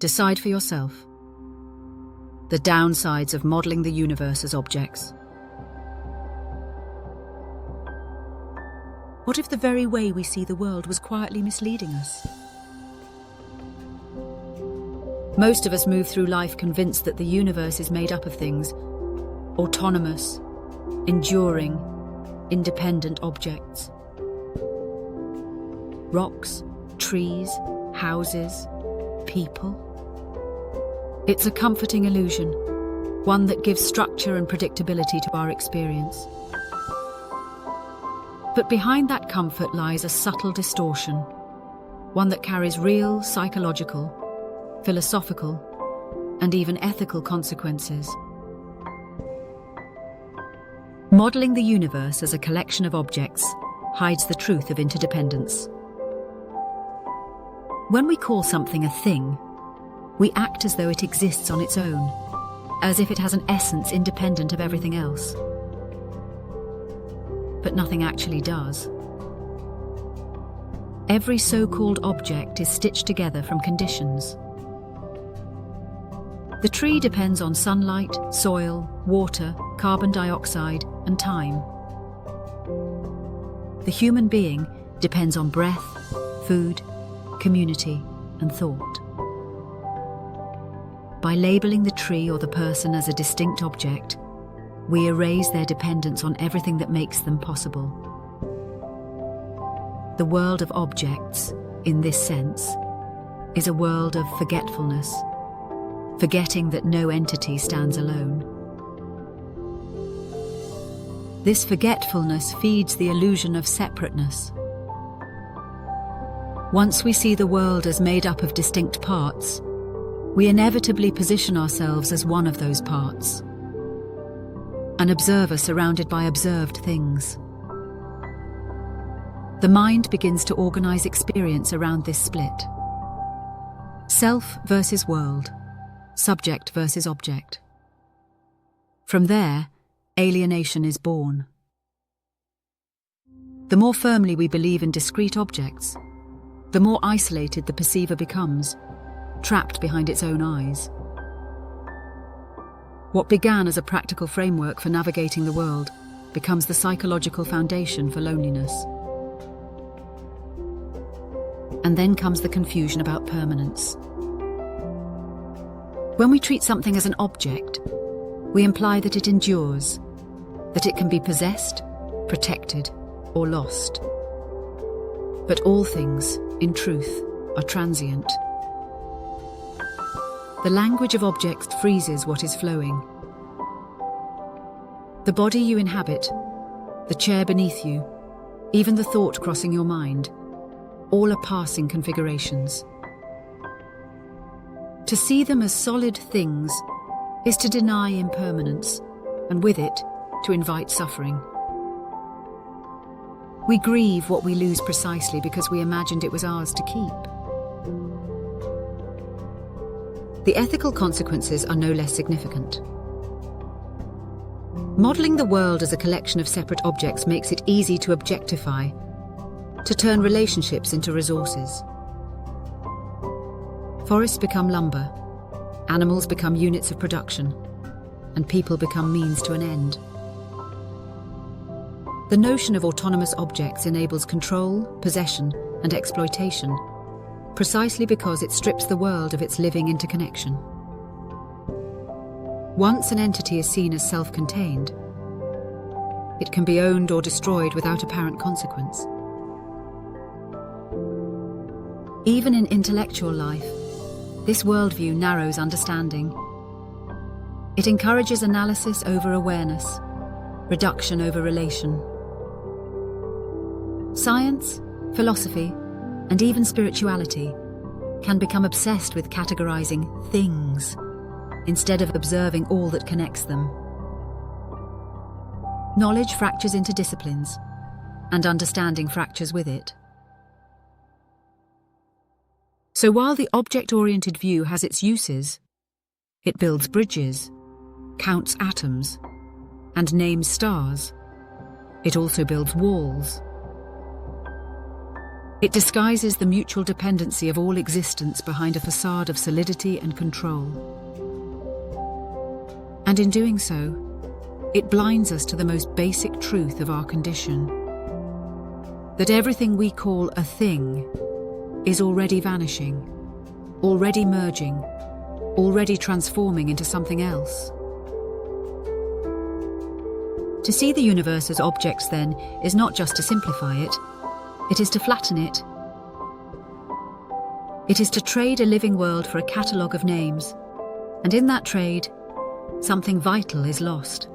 Decide for yourself. The downsides of modeling the universe as objects. What if the very way we see the world was quietly misleading us? Most of us move through life convinced that the universe is made up of things, autonomous, enduring, independent objects. Rocks, trees, houses, people. It's a comforting illusion, one that gives structure and predictability to our experience. But behind that comfort lies a subtle distortion, one that carries real psychological, philosophical, and even ethical consequences. Modeling the universe as a collection of objects hides the truth of interdependence. When we call something a thing, we act as though it exists on its own, as if it has an essence independent of everything else. But nothing actually does. Every so-called object is stitched together from conditions. The tree depends on sunlight, soil, water, carbon dioxide, and time. The human being depends on breath, food, community, and thought. By labeling the tree or the person as a distinct object, we erase their dependence on everything that makes them possible. The world of objects, in this sense, is a world of forgetfulness, forgetting that no entity stands alone. This forgetfulness feeds the illusion of separateness. Once we see the world as made up of distinct parts, we inevitably position ourselves as one of those parts, an observer surrounded by observed things. The mind begins to organize experience around this split. Self versus world, subject versus object. From there, alienation is born. The more firmly we believe in discrete objects, the more isolated the perceiver becomes, trapped behind its own eyes. What began as a practical framework for navigating the world becomes the psychological foundation for loneliness. And then comes the confusion about permanence. When we treat something as an object, we imply that it endures, that it can be possessed, protected, or lost. But all things, in truth, are transient. The language of objects freezes what is flowing. The body you inhabit, the chair beneath you, even the thought crossing your mind, all are passing configurations. To see them as solid things is to deny impermanence, and with it, to invite suffering. We grieve what we lose precisely because we imagined it was ours to keep. The ethical consequences are no less significant. Modeling the world as a collection of separate objects makes it easy to objectify, to turn relationships into resources. Forests become lumber, animals become units of production, and people become means to an end. The notion of autonomous objects enables control, possession, and exploitation, precisely because it strips the world of its living interconnection. Once an entity is seen as self-contained, it can be owned or destroyed without apparent consequence. Even in intellectual life, this worldview narrows understanding. It encourages analysis over awareness, reduction over relation. Science, philosophy, and even spirituality can become obsessed with categorizing things instead of observing all that connects them. Knowledge fractures into disciplines, and understanding fractures with it. So while the object-oriented view has its uses, it builds bridges, counts atoms, and names stars. It also builds walls. It disguises the mutual dependency of all existence behind a facade of solidity and control. And in doing so, it blinds us to the most basic truth of our condition: that everything we call a thing is already vanishing, already merging, already transforming into something else. To see the universe as objects, then, is not just to simplify it, it is to flatten it. It is to trade a living world for a catalogue of names, and in that trade, something vital is lost.